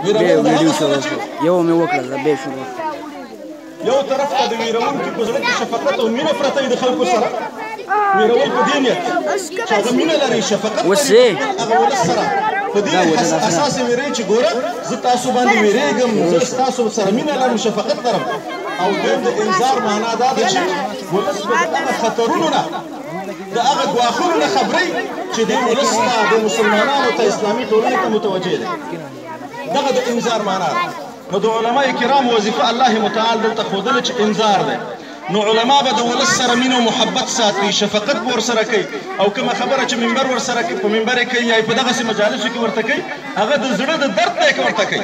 ویډیو شروع یو مې وکړه بیا شروع یو طرف ته د ویرونکي په زړه کې شفقت او مینه پرته وي د خلکو سره ویرول په دې نیت چې هغه مینه لري شفقت لري هغه ولس سره په دې اساس ویرې چې ګوره زه تاسو باندې ویرېږم زه ستاسو سره مینه لرم شفقت لرم او د انذار معنا دا ده چې ولس به د هغه خطرونو نه د هغه ګواښونو نه خبرئ چې دې ولس ته د مسلمانانو ته اسلامي ټولنې ته متوجه دی دغه د انذار معنا ده نو د علماء کرام وظیفه الله متعال دلته ښودله چې انذار دی نو علما به د ولس سره مینه او محبت ساتي شفقت به ورسره کوي او کومه خبره چې منبر ورسره کوي په منبر یې کوي یا په دغسې مجالسو کې ورته کوي هغه د زړه د درد نه یې ورته کوي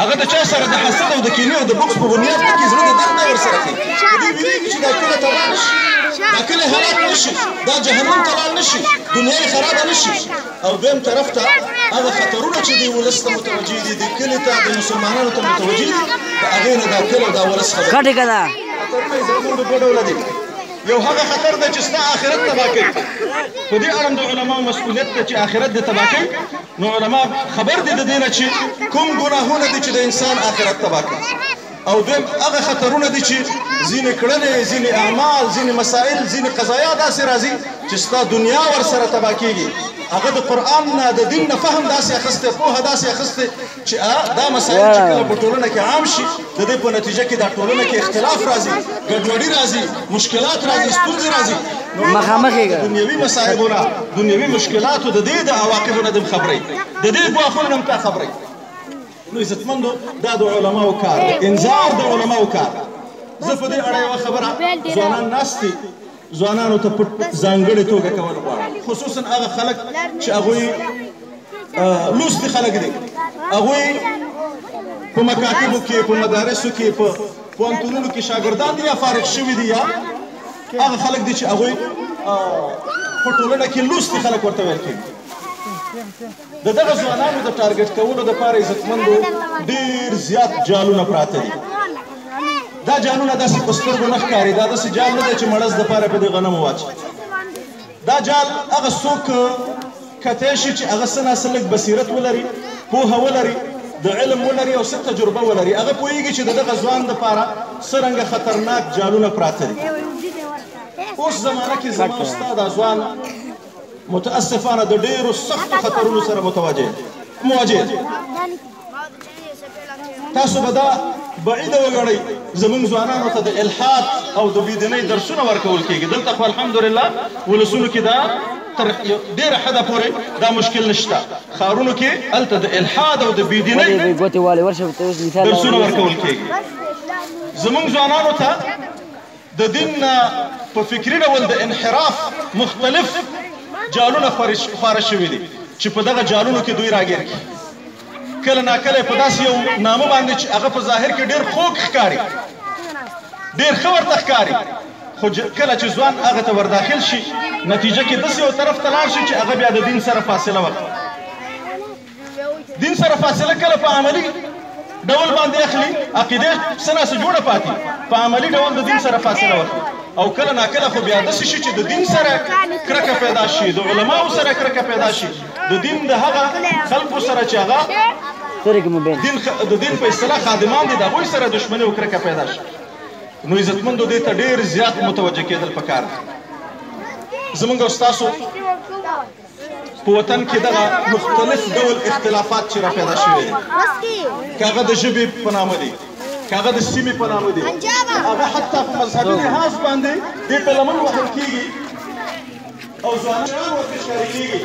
هغه د چا سره د حسد او د کینې او د بغض په بنیاد کې زړه د درد نه ورسره کوي په دې ویرېږي چې دا کله تباه نه شي دا کله هلاک نه شي دا جهنم ته لاړ نه شي دنیا یې خرابه نه شي او دویم طرف ته هغه خطرونه چې دی ولس ته متوجه دي د کلي ته د مسلمانانو ته متوجه دي د هغې نه دا کلی او دا ولس خبره کټې که ده خطرونه یې زموږ دوه ډوله دي یو هغه خطر دی چې ستا آخرت تباه کوي په دې اړه د علماو مسؤلیت دی چې آخرت دې تباه کوي نو علما خبر دي د دې نه چې کوم ګناهونه دي چې د انسان آخرت تباه کوي او دویم هغه خطرونه دي چې ځینې کړنې ځینې اعمال ځینې مسائل ځینې قضایا داسې راځي چې ستا دنیا ورسره تباه کېږي هغه د قرآن نه د دین نه فهم داسې اخیستی پوهه داسې اخیستی چې دا مسایل چې کله په ټولنه کې عام شي د دې په نتیجه کې دا ټولنه کې اختلاف راځي ګډوډي راځي مشکلات راځي ستونزې راځي مخامخ یې دنیوي مصائبو نه دنیوي مشکلاتو د دې د عواقبو نه د خبرئ د دې ګواښونو نه هم تا خبرئ نو عزتمندو دا د علماو کار دی انذار د علماو کار زه په دې اړه یوه خبره ځوانان ناست دي ځوانانو ته په ځانګړې توګه کول غواړم خصوصا هغه خلک چې هغوی لوستي خلک دي هغوی په مکاتبو کې په مدارسو کې په پوهنتونونو کې شاګردان دي یا فارغ شوي دي یا هغه خلک دي چې هغوی په ټولنه کې لوستي خلک ورته ویل کېږي د دغه ځوانانو د ټارګټ کولو دپاره عزتمندو ډېر زیات جالونه پراته دي دا جالونه داسې په سترګو نه ښکاري دا داسې جال نه دی چې مړز دپاره په دې غنمو واچي دا جال هغه څوک کتی شي چې هغه څه ناڅه لږ بصیرت ولري پوهه ولري د علم ولري او څه تجربه ولري هغه پوهېږي چې د دغه ځوان دپاره څرنګه خطرناک جالونه پراته دي اوس زمانه کې زما او ستا دا ځوان متاسفانه د ډېرو سختو خطرونو سره مواجه دي تاسو به دا بعیده وګڼئ زموږ ځوانانو ته د الحاد او د بېدینۍ درسونه ورکول کېږي دلته خو الحمدلله ولسونو کې دا تر ډېره حده پورې دا مشکل نشته ښارونو کې هلته د الحاد او د بېدینۍ درسونه ورکول کېږي زموږ ځوانانو ته د دین نه په فکري ډول د انحراف مختلف جالونه خواره شوي دي چې په دغه جالونو کې دوی راګیر کړي کله ناکله په داسې یو نامه باندې چې هغه په ظاهر کې ډېر خوږ ښکاري ډېر ښه ورته ښکاري خو کله چې ځوان هغه ته ورداخل شي نتیجه کې داسې یو طرف ته لاړ شي چې هغه بیا د دین سره فاصله وکړي دین سره فاصله کله په عملي ډول باندې اخلي عقیده څه ناڅه جوړه پاتې په عملي ډول د دین سره فاصله وکړي او کله ناکله خو بیا داسې شي چې د دین سره کرکه پیدا شي د علماو سره کرکه پیدا شي د دین د هغه خلکو سره چې هغه د دین په اصطلاح خادمان دي د هغوی سره دښمني او کرکه پیدا شي نو عزتمندو دې ته ډېر زیات متوجه کېدل پکار دي زموږ او ستاسو په وطن کې دغه مختلف ډول اختلافات چې را پیدا شوي دي که هغه د ژبې په نامه دي که هغه د سیمې په نامه دي هغه حتی په مذهبي لحاظ باندې دې ته لمن وهل کېږي او ځوانان ورته ښکاري کېږي